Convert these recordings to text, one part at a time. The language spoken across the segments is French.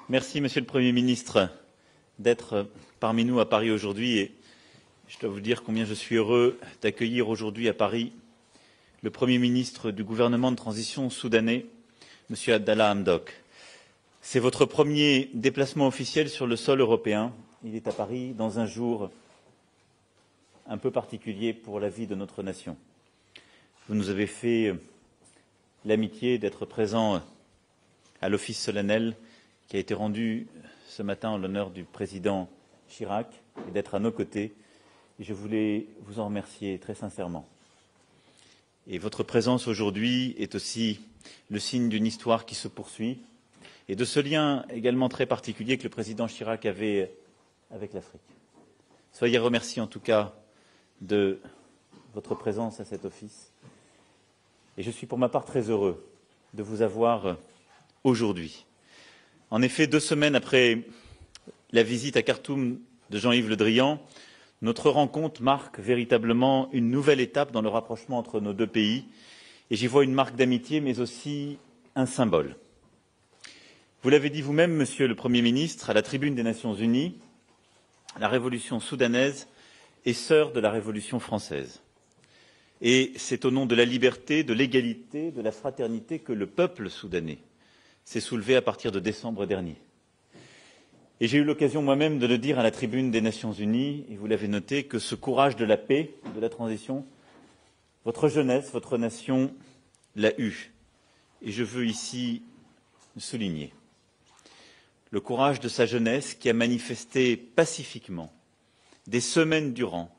Merci, Monsieur le Premier ministre, d'être parmi nous à Paris aujourd'hui. Et je dois vous dire combien je suis heureux d'accueillir aujourd'hui à Paris le Premier ministre du gouvernement de transition soudanais, M. Abdallah Hamdok. C'est votre premier déplacement officiel sur le sol européen. Il est à Paris dans un jour un peu particulier pour la vie de notre nation. Vous nous avez fait l'amitié d'être présent à l'office solennel qui a été rendu ce matin en l'honneur du président Chirac et d'être à nos côtés. Et je voulais vous en remercier très sincèrement. Et votre présence aujourd'hui est aussi le signe d'une histoire qui se poursuit et de ce lien également très particulier que le président Chirac avait avec l'Afrique. Soyez remerciés en tout cas de votre présence à cet office. Et je suis pour ma part très heureux de vous avoir aujourd'hui. En effet, 2 semaines après la visite à Khartoum de Jean-Yves Le Drian, notre rencontre marque véritablement une nouvelle étape dans le rapprochement entre nos deux pays. Et j'y vois une marque d'amitié, mais aussi un symbole. Vous l'avez dit vous-même, Monsieur le Premier ministre, à la tribune des Nations Unies, la révolution soudanaise est sœur de la révolution française. Et c'est au nom de la liberté, de l'égalité, de la fraternité que le peuple soudanais s'est soulevé à partir de décembre dernier. Et j'ai eu l'occasion moi-même de le dire à la tribune des Nations Unies, et vous l'avez noté, que ce courage de la paix, de la transition, votre jeunesse, votre nation l'a eu. Et je veux ici souligner le courage de sa jeunesse qui a manifesté pacifiquement, des semaines durant,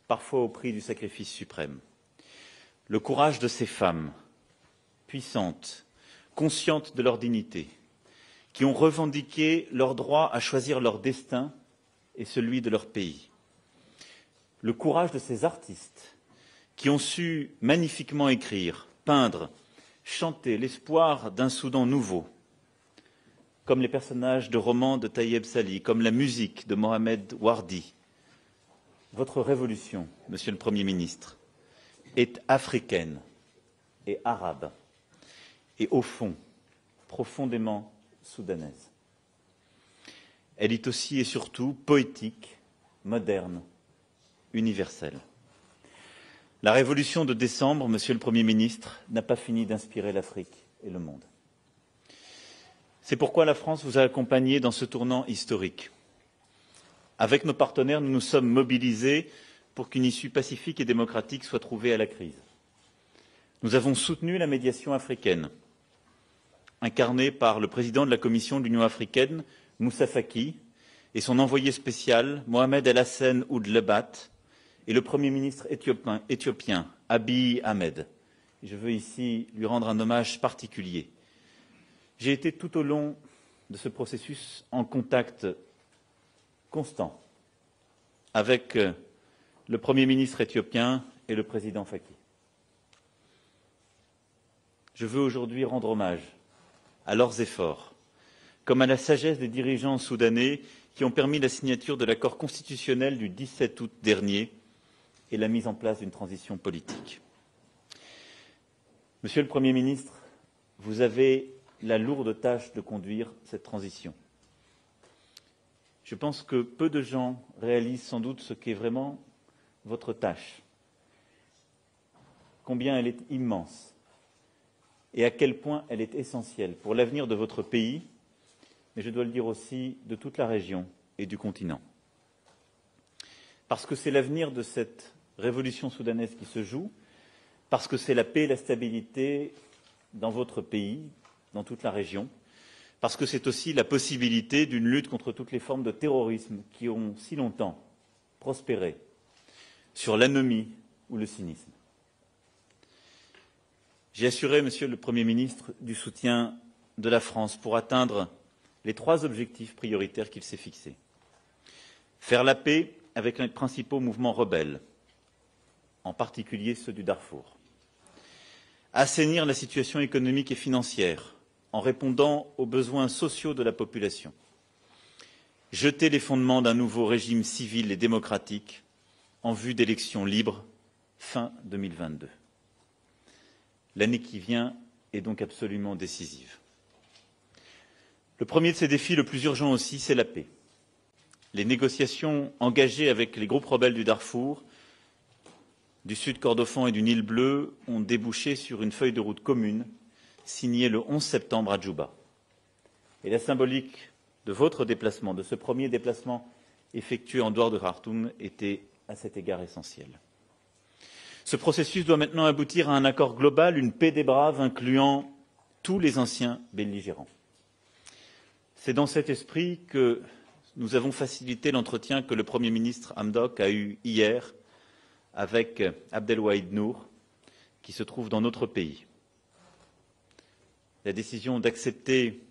parfois au prix du sacrifice suprême. Le courage de ces femmes, puissantes, conscientes de leur dignité, qui ont revendiqué leur droit à choisir leur destin et celui de leur pays. Le courage de ces artistes qui ont su magnifiquement écrire, peindre, chanter l'espoir d'un Soudan nouveau, comme les personnages de romans de Tayeb Sali, comme la musique de Mohamed Wardi. Votre révolution, Monsieur le Premier ministre, est africaine et arabe, et au fond, profondément soudanaise. Elle est aussi et surtout poétique, moderne, universelle. La révolution de décembre, Monsieur le Premier ministre, n'a pas fini d'inspirer l'Afrique et le monde. C'est pourquoi la France vous a accompagné dans ce tournant historique. Avec nos partenaires, nous nous sommes mobilisés pour qu'une issue pacifique et démocratique soit trouvée à la crise. Nous avons soutenu la médiation africaine, incarnée par le président de la Commission de l'Union africaine, Moussa Faki, et son envoyé spécial, Mohamed El Hassan Ould Lebat, et le Premier ministre éthiopien, Abiy Ahmed. Je veux ici lui rendre un hommage particulier. J'ai été tout au long de ce processus en contact constant avec le Premier ministre éthiopien et le président Faki. Je veux aujourd'hui rendre hommage à leurs efforts, comme à la sagesse des dirigeants soudanais qui ont permis la signature de l'accord constitutionnel du 17 août dernier et la mise en place d'une transition politique. Monsieur le Premier ministre, vous avez la lourde tâche de conduire cette transition. Je pense que peu de gens réalisent sans doute ce qu'est vraiment votre tâche, combien elle est immense et à quel point elle est essentielle pour l'avenir de votre pays, mais je dois le dire aussi de toute la région et du continent. Parce que c'est l'avenir de cette révolution soudanaise qui se joue, parce que c'est la paix et la stabilité dans votre pays, dans toute la région, parce que c'est aussi la possibilité d'une lutte contre toutes les formes de terrorisme qui ont si longtemps prospéré sur l'anomie ou le cynisme. J'ai assuré, Monsieur le Premier ministre, du soutien de la France pour atteindre les 3 objectifs prioritaires qu'il s'est fixés. Faire la paix avec les principaux mouvements rebelles, en particulier ceux du Darfour. Assainir la situation économique et financière en répondant aux besoins sociaux de la population. Jeter les fondements d'un nouveau régime civil et démocratique en vue d'élections libres fin 2022. L'année qui vient est donc absolument décisive. Le premier de ces défis, le plus urgent aussi, c'est la paix. Les négociations engagées avec les groupes rebelles du Darfour, du Sud Kordofan et du Nil bleu ont débouché sur une feuille de route commune signée le 11 septembre à Djouba. Et la symbolique de votre déplacement, de ce premier déplacement effectué en dehors de Khartoum, était à cet égard essentielle. Ce processus doit maintenant aboutir à un accord global, une paix des braves incluant tous les anciens belligérants. C'est dans cet esprit que nous avons facilité l'entretien que le Premier ministre Hamdok a eu hier avec Abdelwahid Nour, qui se trouve dans notre pays. La décision d'accepter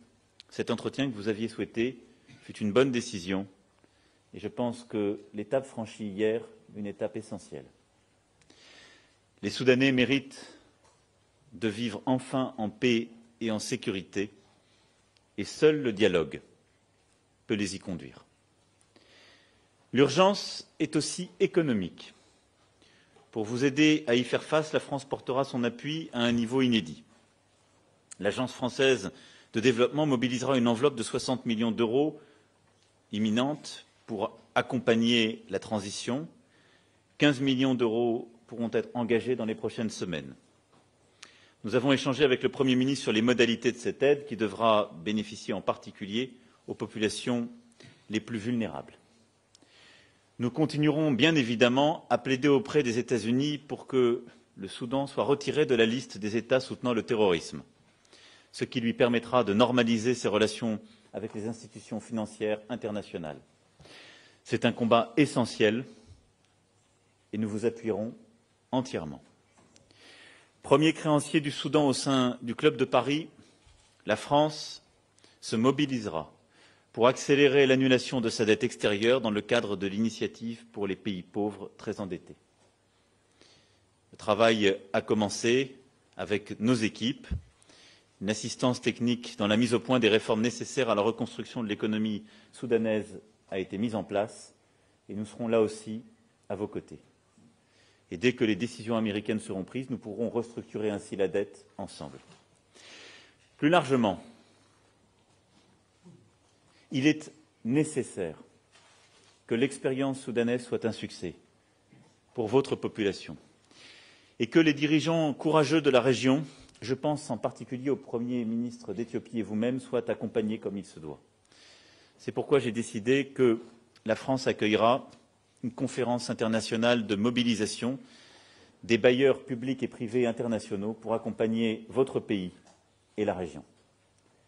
cet entretien que vous aviez souhaité fut une bonne décision et je pense que l'étape franchie hier, une étape essentielle. Les Soudanais méritent de vivre enfin en paix et en sécurité et seul le dialogue peut les y conduire. L'urgence est aussi économique. Pour vous aider à y faire face, la France portera son appui à un niveau inédit. L'Agence française de développement mobilisera une enveloppe de 60 millions d'euros imminente pour accompagner la transition. 15 millions d'euros pourront être engagés dans les prochaines semaines. Nous avons échangé avec le Premier ministre sur les modalités de cette aide qui devra bénéficier en particulier aux populations les plus vulnérables. Nous continuerons bien évidemment à plaider auprès des États-Unis pour que le Soudan soit retiré de la liste des États soutenant le terrorisme, ce qui lui permettra de normaliser ses relations avec les institutions financières internationales. C'est un combat essentiel et nous vous appuierons entièrement. Premier créancier du Soudan au sein du Club de Paris, la France se mobilisera pour accélérer l'annulation de sa dette extérieure dans le cadre de l'initiative pour les pays pauvres très endettés. Le travail a commencé avec nos équipes. Une assistance technique dans la mise au point des réformes nécessaires à la reconstruction de l'économie soudanaise a été mise en place et nous serons là aussi à vos côtés. Et dès que les décisions américaines seront prises, nous pourrons restructurer ainsi la dette ensemble. Plus largement, il est nécessaire que l'expérience soudanaise soit un succès pour votre population et que les dirigeants courageux de la région, je pense en particulier au Premier ministre d'Éthiopie et vous-même, soient accompagnés comme il se doit. C'est pourquoi j'ai décidé que la France accueillera une conférence internationale de mobilisation des bailleurs publics et privés internationaux pour accompagner votre pays et la région.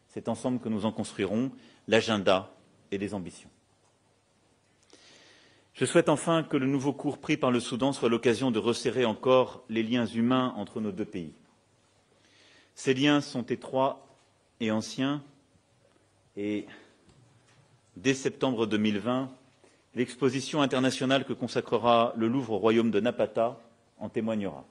C'est ensemble que nous en construirons l'agenda et les ambitions. Je souhaite enfin que le nouveau cours pris par le Soudan soit l'occasion de resserrer encore les liens humains entre nos deux pays. Ces liens sont étroits et anciens et dès septembre 2020, l'exposition internationale que consacrera le Louvre au royaume de Napata en témoignera.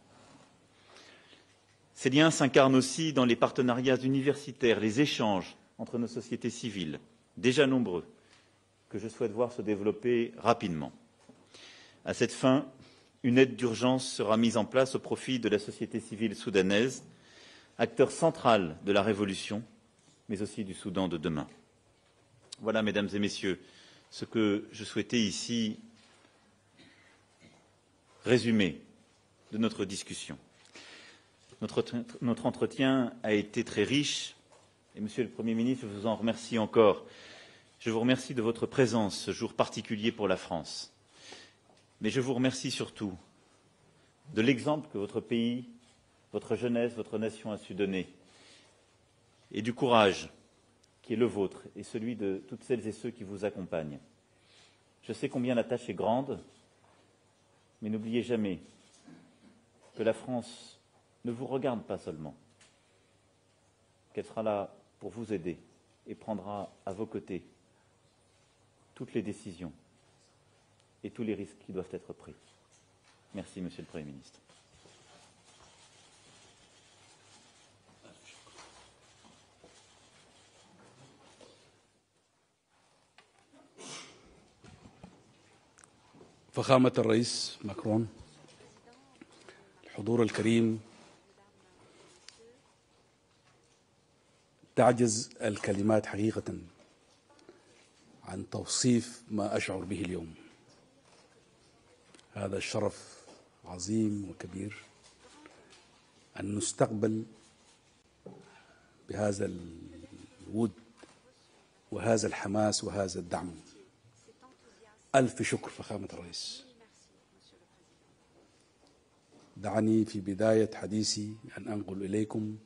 Ces liens s'incarnent aussi dans les partenariats universitaires, les échanges entre nos sociétés civiles, déjà nombreux, que je souhaite voir se développer rapidement. À cette fin, une aide d'urgence sera mise en place au profit de la société civile soudanaise, acteur central de la révolution, mais aussi du Soudan de demain. Voilà, mesdames et messieurs, ce que je souhaitais ici résumer de notre discussion. Notre entretien a été très riche et, Monsieur le Premier ministre, je vous en remercie encore. Je vous remercie de votre présence ce jour particulier pour la France. Mais je vous remercie surtout de l'exemple que votre pays, votre jeunesse, votre nation a su donner et du courage qui est le vôtre et celui de toutes celles et ceux qui vous accompagnent. Je sais combien la tâche est grande, mais n'oubliez jamais que la France ne vous regarde pas seulement, qu'elle sera là pour vous aider et prendra à vos côtés toutes les décisions et tous les risques qui doivent être pris. Merci, Monsieur le Premier ministre. فخامة الرئيس ماكرون، الحضور الكريم، تعجز الكلمات حقيقة عن توصيف ما أشعر به اليوم. هذا الشرف عظيم وكبير أن نستقبل بهذا الود وهذا الحماس وهذا الدعم. ألف شكر فخامة الرئيس. دعني في بداية حديثي أن أنقل إليكم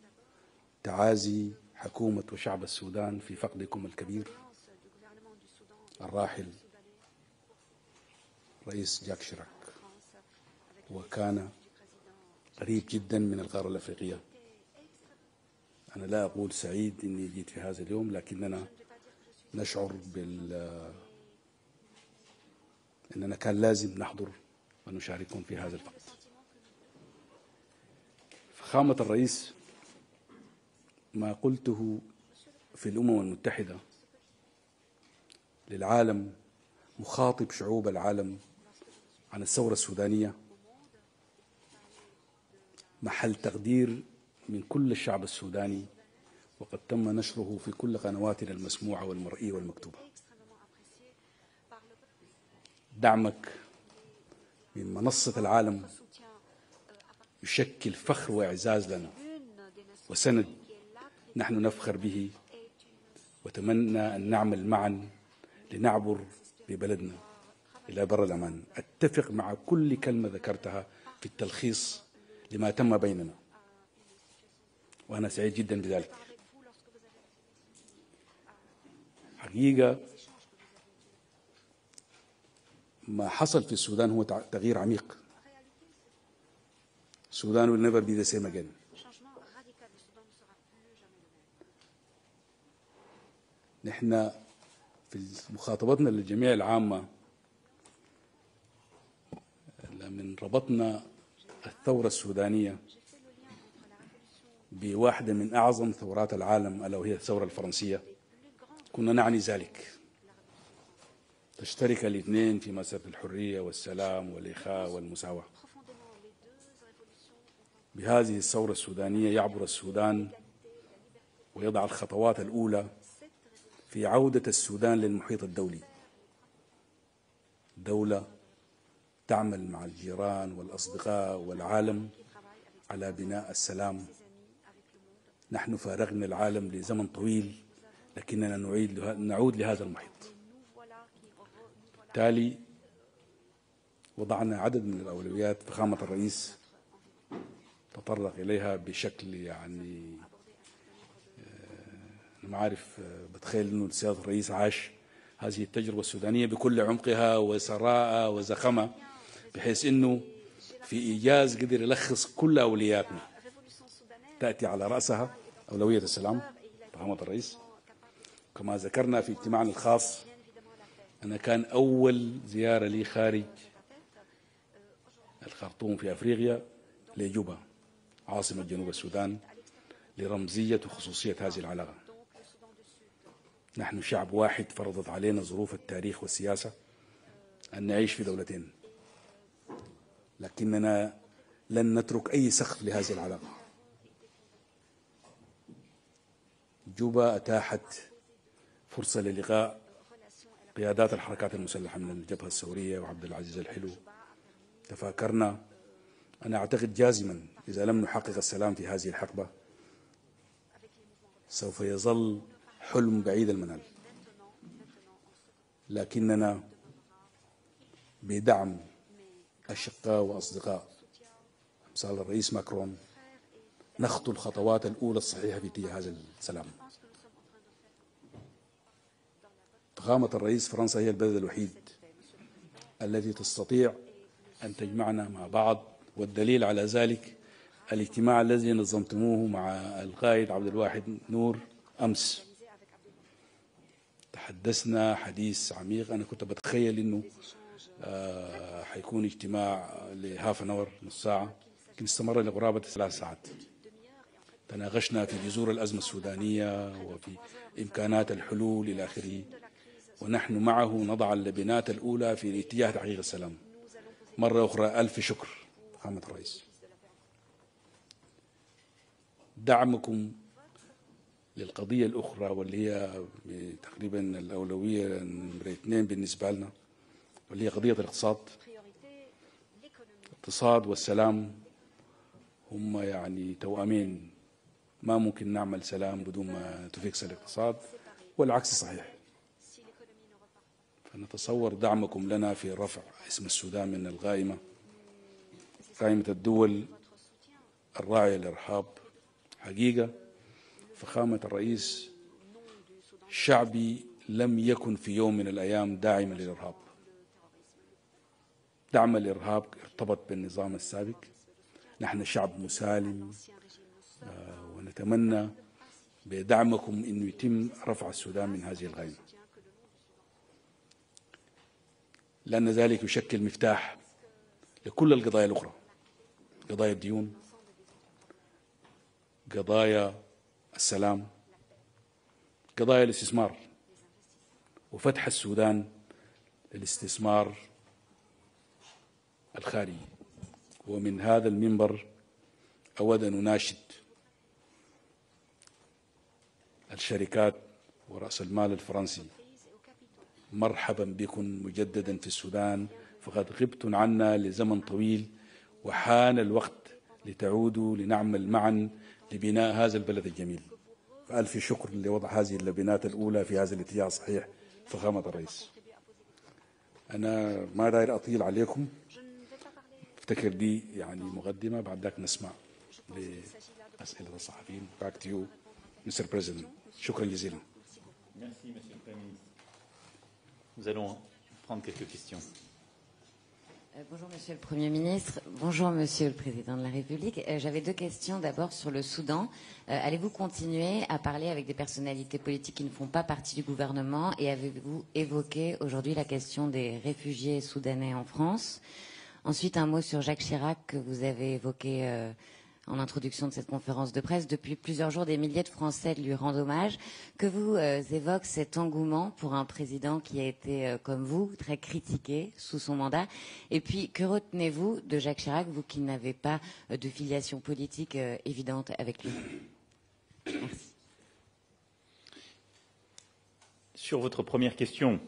تعازي حكومة وشعب السودان في فقدكم الكبير الراحل رئيس جاك شيراك، وكان قريب جدا من القارة الأفريقية. أنا لا أقول سعيد أني جيت في هذا اليوم، لكننا نشعر أننا كان لازم نحضر ونشارككم في هذا الفقد. فخامة الرئيس، ما قلته في الأمم المتحدة للعالم مخاطب شعوب العالم عن الثورة السودانية محل تقدير من كل الشعب السوداني، وقد تم نشره في كل قنواتنا المسموعة والمرئية والمكتوبة. دعمك من منصة العالم يشكل فخر وإعزاز لنا وسند نحن نفخر به، وتمنى أن نعمل معا لنعبر ببلدنا إلى بر الأمان. أتفق مع كل كلمة ذكرتها في التلخيص لما تم بيننا، وأنا سعيد جدا بذلك. حقيقة ما حصل في السودان هو تغيير عميق. السودان will never be the same again. نحن في مخاطبتنا للجميع العامة من ربطنا الثورة السودانية بواحدة من أعظم ثورات العالم ألا وهي الثورة الفرنسية، كنا نعني ذلك. تشترك الاثنين في مسألة الحرية والسلام والإخاء والمساواة. بهذه الثورة السودانية يعبر السودان ويضع الخطوات الأولى في عودة السودان للمحيط الدولي، دولة تعمل مع الجيران والأصدقاء والعالم على بناء السلام. نحن فارقنا العالم لزمن طويل، لكننا نعود لهذا المحيط. بالتالي وضعنا عدد من الأولويات فخامة الرئيس تطرق إليها بشكل يعني أنا ما أعرف، بتخيل أنه سيادة الرئيس عاش هذه التجربة السودانية بكل عمقها وسراءها وزخمها، بحيث أنه في إيجاز قدر يلخص كل أولوياتنا تأتي على رأسها أولوية السلام فخامة الرئيس. كما ذكرنا في اجتماعنا الخاص، أنا كان أول زيارة لي خارج الخرطوم في أفريقيا لجوبا عاصمة جنوب السودان لرمزية وخصوصية هذه العلاقة. نحن شعب واحد، فرضت علينا ظروف التاريخ والسياسة أن نعيش في دولتين، لكننا لن نترك أي سقف لهذه العلاقة. جوبا أتاحت فرصة للقاء قيادات الحركات المسلحة من الجبهة الثورية وعبد العزيز الحلو. تفاكرنا، أنا أعتقد جازما إذا لم نحقق السلام في هذه الحقبة سوف يظل حلم بعيد المنال، لكننا بدعم أشقاء وأصدقاء أمثال الرئيس ماكرون نخطو الخطوات الأولى الصحيحة في اتجاه هذا السلام. فخامة الرئيس، فرنسا هي البلد الوحيد التي تستطيع أن تجمعنا مع بعض، والدليل على ذلك الاجتماع الذي نظمتموه مع القائد عبد الواحد نور أمس. تحدثنا حديث عميق. أنا كنت بتخيل أنه حيكون اجتماع لهاف نور، نص ساعة، لكن استمر لقرابة 3 ساعات. تناقشنا في جذور الأزمة السودانية وفي إمكانات الحلول إلى آخره، ونحن معه نضع اللبنات الأولى في اتجاه تحقيق السلام. مرة أخرى ألف شكر فخامة الرئيس. دعمكم للقضية الأخرى واللي هي تقريبا الأولوية نمرة 2 بالنسبة لنا، واللي هي قضية الاقتصاد. الاقتصاد والسلام هم يعني توأمين، ما ممكن نعمل سلام بدون ما تفكس الاقتصاد، والعكس صحيح. فنتصور دعمكم لنا في رفع اسم السودان من القائمة، قائمة الدول الراعية للإرهاب. حقيقة فخامة الرئيس، شعبي لم يكن في يوم من الأيام داعما للإرهاب. دعم الإرهاب ارتبط بالنظام السابق. نحن شعب مسالم، ونتمنى بدعمكم أنه يتم رفع السودان من هذه القائمة، لأن ذلك يشكل مفتاح لكل القضايا الأخرى، قضايا الديون، قضايا السلام، قضايا الاستثمار، وفتح السودان للاستثمار الخارجي. ومن هذا المنبر أود أن أناشد الشركات ورأس المال الفرنسي، مرحبا بكم مجددا في السودان، فقد غبتم عنا لزمن طويل، وحان الوقت لتعودوا لنعمل معا لبناء هذا البلد الجميل. فألف شكر لوضع هذه اللبنات الأولى في هذا الاتجاه الصحيح فخامة الرئيس. أنا ما داير أطيل عليكم، افتكر دي يعني مقدمة، بعد ذاك نسمع لأسئلة الصحفيين. Back to you, Mr. President. شكرا جزيلا. Merci, Monsieur le Premier ministre. Nous allons prendre quelques questions. Bonjour Monsieur le Premier ministre, bonjour Monsieur le Président de la République. J'avais deux questions. D'abord sur le Soudan. Allez-vous continuer à parler avec des personnalités politiques qui ne font pas partie du gouvernement, et avez-vous évoqué aujourd'hui la question des réfugiés soudanais en France? Ensuite, un mot sur Jacques Chirac que vous avez évoqué en introduction de cette conférence de presse. Depuis plusieurs jours, des milliers de Français lui rendent hommage. Que vous évoque cet engouement pour un président qui a été, comme vous, très critiqué sous son mandat? Et puis, que retenez-vous de Jacques Chirac, vous qui n'avez pas de filiation politique évidente avec lui? Merci. Sur votre première question,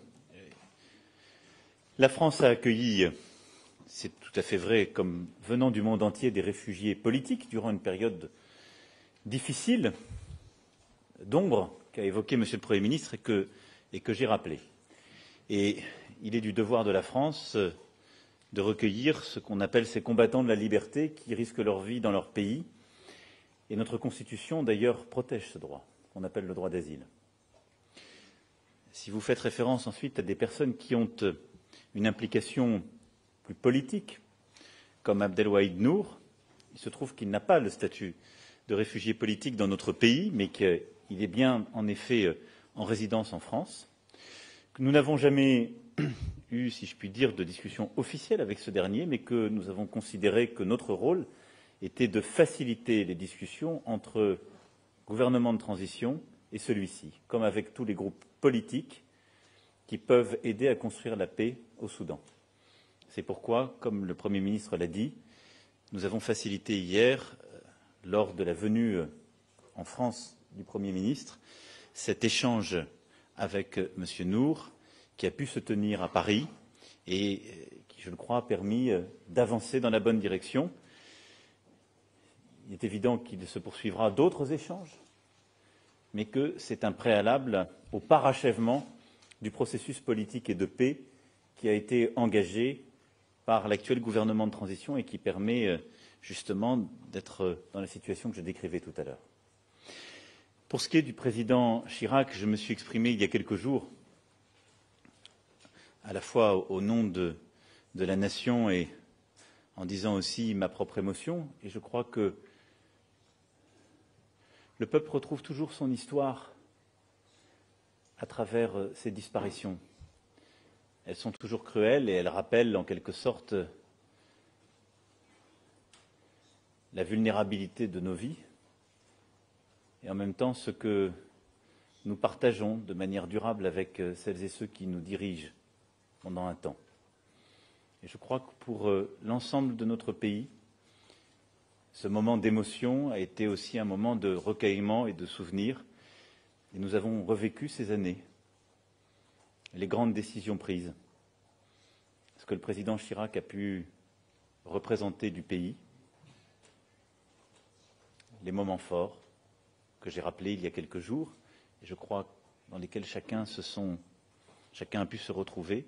la France a accueilli, c'est tout à fait vrai, comme venant du monde entier, des réfugiés politiques durant une période difficile, d'ombre, qu'a évoqué Monsieur le Premier ministre et que j'ai rappelé. Et il est du devoir de la France de recueillir ce qu'on appelle ces combattants de la liberté qui risquent leur vie dans leur pays. Et notre Constitution, d'ailleurs, protège ce droit, qu'on appelle le droit d'asile. Si vous faites référence ensuite à des personnes qui ont une implication plus politique, comme Abdelwahid Nour, il se trouve qu'il n'a pas le statut de réfugié politique dans notre pays, mais qu'il est bien, en effet, en résidence en France. Nous n'avons jamais eu, si je puis dire, de discussion officielle avec ce dernier, mais que nous avons considéré que notre rôle était de faciliter les discussions entre gouvernement de transition et celui-ci, comme avec tous les groupes politiques qui peuvent aider à construire la paix au Soudan. C'est pourquoi, comme le Premier ministre l'a dit, nous avons facilité hier, lors de la venue en France du Premier ministre, cet échange avec M. Nour, qui a pu se tenir à Paris et qui, je le crois, a permis d'avancer dans la bonne direction. Il est évident qu'il se poursuivra d'autres échanges, mais que c'est un préalable au parachèvement du processus politique et de paix qui a été engagé par l'actuel gouvernement de transition et qui permet justement d'être dans la situation que je décrivais tout à l'heure. Pour ce qui est du président Chirac, je me suis exprimé il y a quelques jours, à la fois au nom de la nation et en disant aussi ma propre émotion, et je crois que le peuple retrouve toujours son histoire à travers ces disparitions. Elles sont toujours cruelles et elles rappellent en quelque sorte la vulnérabilité de nos vies et en même temps ce que nous partageons de manière durable avec celles et ceux qui nous dirigent pendant un temps. Et je crois que pour l'ensemble de notre pays, ce moment d'émotion a été aussi un moment de recueillement et de souvenir. Et nous avons revécu ces années, les grandes décisions prises, ce que le président Chirac a pu représenter du pays, les moments forts que j'ai rappelés il y a quelques jours, et je crois dans lesquels chacun a pu se retrouver,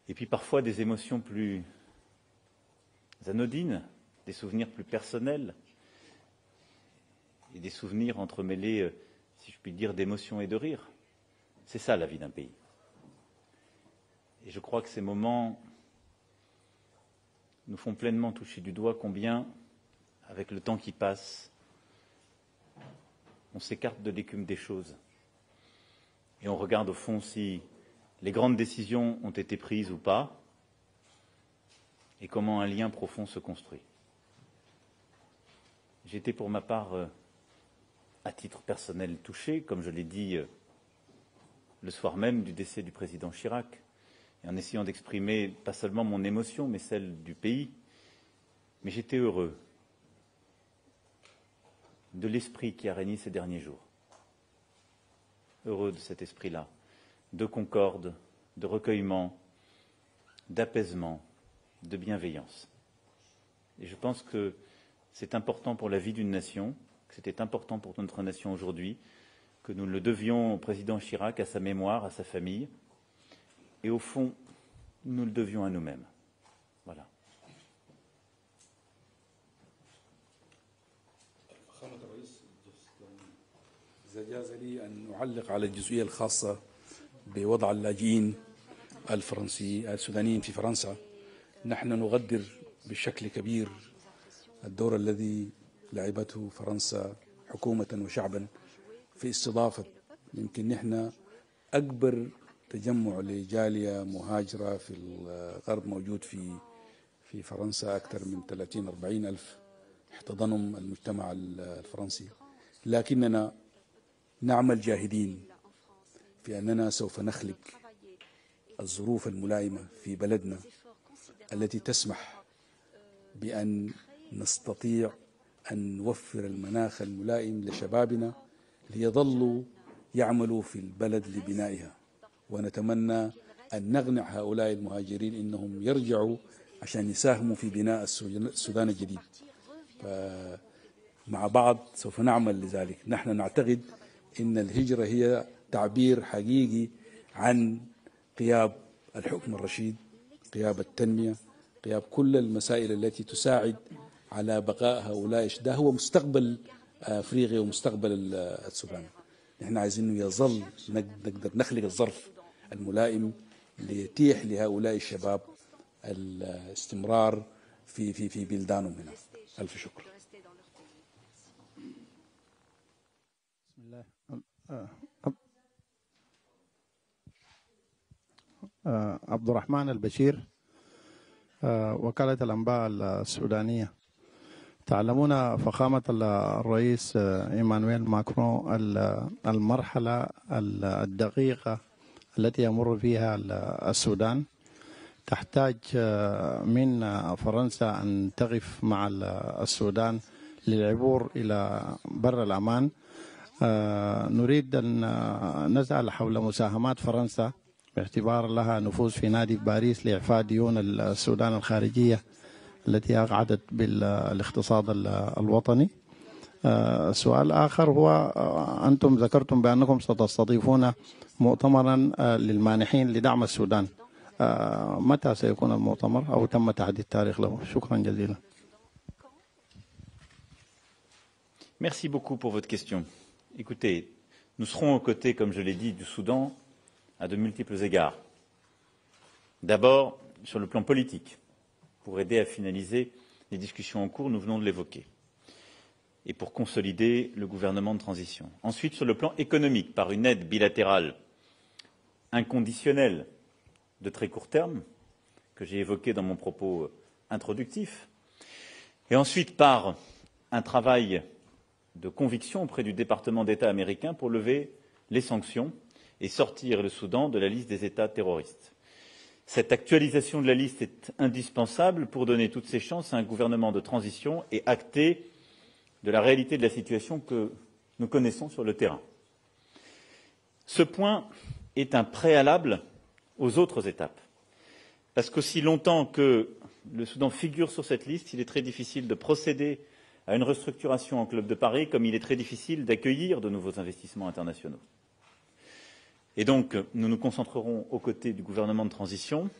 et puis parfois des émotions plus anodines, des souvenirs plus personnels, et des souvenirs entremêlés, si je puis dire, d'émotions et de rire. C'est ça la vie d'un pays. Et je crois que ces moments nous font pleinement toucher du doigt combien, avec le temps qui passe, on s'écarte de l'écume des choses. Et on regarde au fond si les grandes décisions ont été prises ou pas, et comment un lien profond se construit. J'ai été pour ma part, à titre personnel, touché, comme je l'ai dit le soir même du décès du président Chirac, et en essayant d'exprimer pas seulement mon émotion, mais celle du pays. Mais j'étais heureux de l'esprit qui a régné ces derniers jours. Heureux de cet esprit-là, de concorde, de recueillement, d'apaisement, de bienveillance. Et je pense que c'est important pour la vie d'une nation, que c'était important pour notre nation aujourd'hui, que nous le devions au président Chirac, à sa mémoire, à sa famille, et au fond, nous le devions à nous-mêmes. Voilà. إذا جاز لي أن أعلق على الجزئية الخاصة بوضع اللاجئين السودانيين في فرنسا. نحن نقدر بشكل كبير الدور الذي لعبته فرنسا حكومة وشعبا في استضافة، يمكن نحن أكبر تجمع لجالية مهاجرة في الغرب موجود في فرنسا، أكثر من 30-40 ألف احتضنهم المجتمع الفرنسي. لكننا نعمل جاهدين في أننا سوف نخلق الظروف الملائمة في بلدنا التي تسمح بأن نستطيع أن نوفر المناخ الملائم لشبابنا ليظلوا يعملوا في البلد لبنائها، ونتمنى أن نقنع هؤلاء المهاجرين إنهم يرجعوا عشان يساهموا في بناء السودان الجديد. فمع بعض سوف نعمل لذلك. نحن نعتقد إن الهجرة هي تعبير حقيقي عن غياب الحكم الرشيد، غياب التنمية، غياب كل المسائل التي تساعد على بقاء هؤلاء. ده هو مستقبل أفريقيا ومستقبل السودان. نحن عايزين إنه يظل نقدر نخلق الظرف الملائم ليتيح لهؤلاء الشباب الاستمرار في بلدانهم هنا. ألف شكر. بسم الله. عبد الرحمن البشير، وكالة الأنباء السودانية. تعلمون فخامة الرئيس إيمانويل ماكرون المرحلة الدقيقة التي يمر فيها السودان، تحتاج من فرنسا أن تقف مع السودان للعبور إلى بر الأمان. نريد أن نسأل حول مساهمات فرنسا باعتبار لها نفوذ في نادي باريس لإعفاء ديون السودان الخارجية التي أقعدت بالاقتصاد الوطني. سؤال آخر هو أنتم ذكرتم بأنكم ستستضيفون مؤتمرا للمانحين لدعم السودان. متى سيكون المؤتمر أو تم تحديد تاريخ له؟ شكرا جزيلا. Merci beaucoup pour votre question. Écoutez, nous serons aux côtés, comme je l'ai dit, du Soudan à de multiples égards. D'abord, sur le plan politique, pour aider à finaliser les discussions en cours, nous venons de l'évoquer, et pour consolider le gouvernement de transition. Ensuite, sur le plan économique, par une aide bilatérale inconditionnelle de très court terme, que j'ai évoquée dans mon propos introductif, et ensuite par un travail de conviction auprès du département d'État américain pour lever les sanctions et sortir le Soudan de la liste des États terroristes. Cette actualisation de la liste est indispensable pour donner toutes ses chances à un gouvernement de transition et acter de la réalité de la situation que nous connaissons sur le terrain. Ce point est un préalable aux autres étapes, parce qu'aussi longtemps que le Soudan figure sur cette liste, il est très difficile de procéder à une restructuration en Club de Paris, comme il est très difficile d'accueillir de nouveaux investissements internationaux. Et donc, nous nous concentrerons aux côtés du gouvernement de transition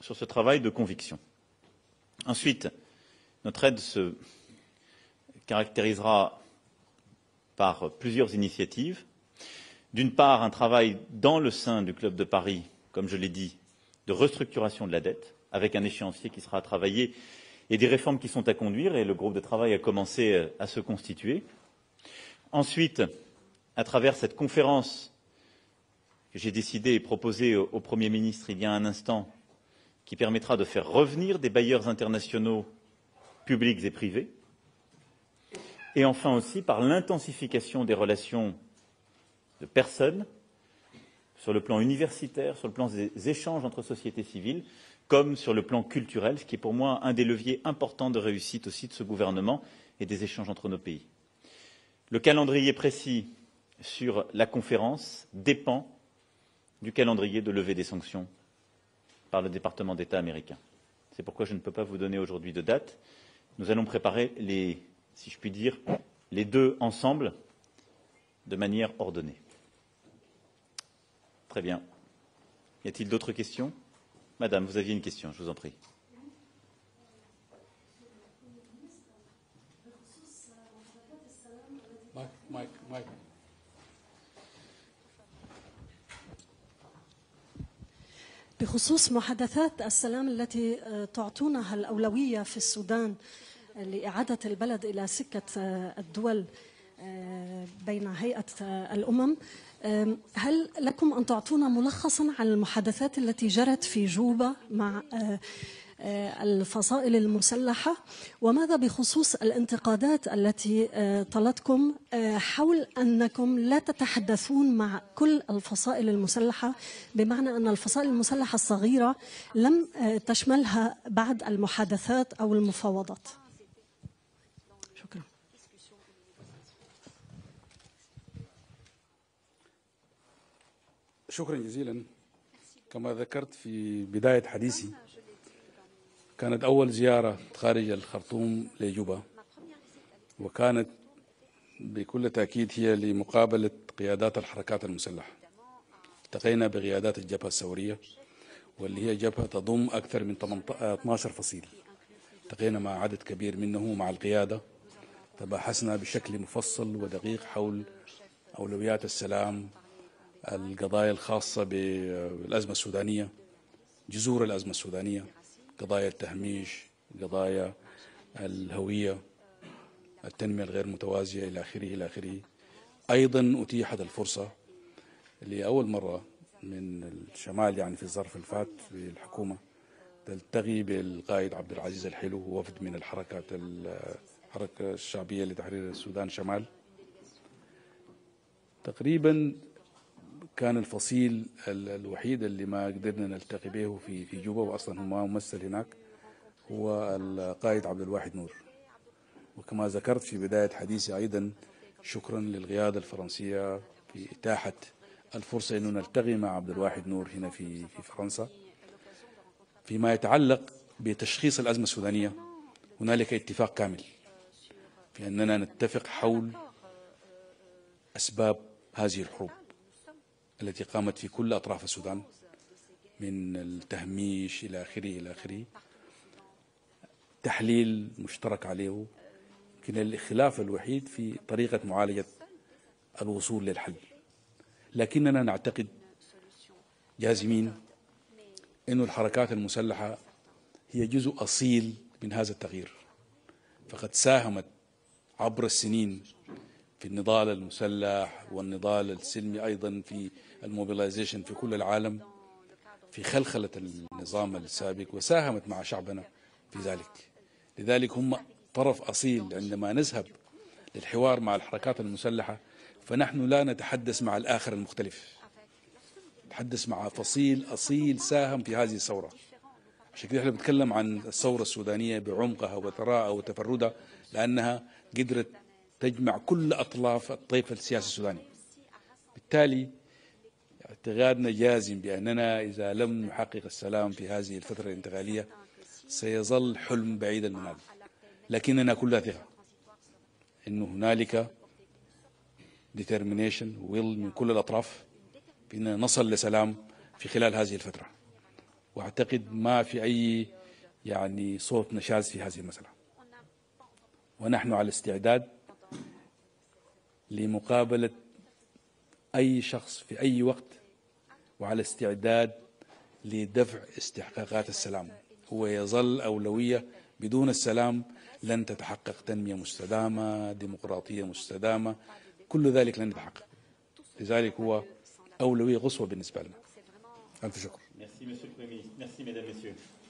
sur ce travail de conviction. Ensuite, notre aide se caractérisera par plusieurs initiatives. D'une part, un travail dans le sein du Club de Paris, comme je l'ai dit, de restructuration de la dette, avec un échéancier qui sera à travailler et des réformes qui sont à conduire, et le groupe de travail a commencé à se constituer. Ensuite, à travers cette conférence que j'ai décidé et proposé au Premier ministre il y a un instant, qui permettra de faire revenir des bailleurs internationaux publics et privés, et enfin aussi par l'intensification des relations de personnes sur le plan universitaire, sur le plan des échanges entre sociétés civiles, comme sur le plan culturel, ce qui est pour moi un des leviers importants de réussite aussi de ce gouvernement et des échanges entre nos pays. Le calendrier précis sur la conférence dépend du calendrier de levée des sanctions par le département d'État américain. C'est pourquoi je ne peux pas vous donner aujourd'hui de date. Nous allons préparer si je puis dire, les deux ensemble de manière ordonnée. Très bien. Y a-t-il d'autres questions? Madame, vous aviez une question, je vous en prie. Mike. بخصوص محادثات السلام التي تعطونها الأولوية في السودان لإعادة البلد إلى سكة الدول بين هيئة الأمم، هل لكم أن تعطونا ملخصا عن المحادثات التي جرت في جوبا مع الفصائل المسلحة، وماذا بخصوص الانتقادات التي طالتكم حول أنكم لا تتحدثون مع كل الفصائل المسلحة، بمعنى أن الفصائل المسلحة الصغيرة لم تشملها بعد المحادثات أو المفاوضات؟ شكرا. شكرا جزيلا. كما ذكرت في بداية حديثي، كانت أول زيارة خارج الخرطوم لجوبا، وكانت بكل تأكيد هي لمقابلة قيادات الحركات المسلحة. التقينا بقيادات الجبهة الثورية، واللي هي جبهة تضم أكثر من 12 فصيل. التقينا مع عدد كبير منه مع القيادة، تباحثنا بشكل مفصل ودقيق حول أولويات السلام، القضايا الخاصة بالأزمة السودانية، جذور الأزمة السودانية، قضايا التهميش، قضايا الهوية، التنمية الغير متوازية إلى آخره. أيضا أتيحت الفرصة لأول مرة من الشمال، يعني في الظرف الفات في الحكومة، تلتقي بالقائد عبد العزيز الحلو ووفد من الحركة الشعبية لتحرير السودان شمال. تقريبا كان الفصيل الوحيد اللي ما قدرنا نلتقي به في جوبا، واصلا هو ما ممثل هناك، هو القائد عبد الواحد نور. وكما ذكرت في بداية حديثي أيضا، شكرا للقيادة الفرنسية في إتاحة الفرصة أنه نلتقي مع عبد الواحد نور هنا في فرنسا. فيما يتعلق بتشخيص الأزمة السودانية، هنالك اتفاق كامل في أننا نتفق حول أسباب هذه الحروب التي قامت في كل أطراف السودان، من التهميش إلى آخره. تحليل مشترك عليه، لكن الخلاف الوحيد في طريقة معالجة الوصول للحل. لكننا نعتقد جازمين أن الحركات المسلحة هي جزء أصيل من هذا التغيير، فقد ساهمت عبر السنين في النضال المسلح والنضال السلمي، أيضا في الموبيلايزيشن في كل العالم، في خلخلة النظام السابق، وساهمت مع شعبنا في ذلك. لذلك هم طرف أصيل. عندما نذهب للحوار مع الحركات المسلحة، فنحن لا نتحدث مع الآخر المختلف، تحدث مع فصيل أصيل ساهم في هذه الثورة. عشان كده احنا بنتكلم عن الثورة السودانية بعمقها وثراءها وتفردها، لأنها قدرت تجمع كل أطراف الطيف السياسي السوداني. بالتالي اعتقادنا جازم بأننا إذا لم نحقق السلام في هذه الفترة الانتقالية سيظل حلم بعيد المنال، لكننا كلنا ثقة أنه هنالك determination will من كل الأطراف بأننا نصل لسلام في خلال هذه الفترة. وأعتقد ما في أي صوت نشاز في هذه المسألة، ونحن على استعداد لمقابلة أي شخص في أي وقت، وعلى استعداد لدفع استحقاقات السلام. هو يظل أولوية، بدون السلام لن تتحقق تنمية مستدامة، ديمقراطية مستدامة، كل ذلك لن يتحقق. لذلك هو أولوية قصوى بالنسبة لنا. ألف شكر. Merci Monsieur le Premier ministre. Merci Mesdames, Messieurs.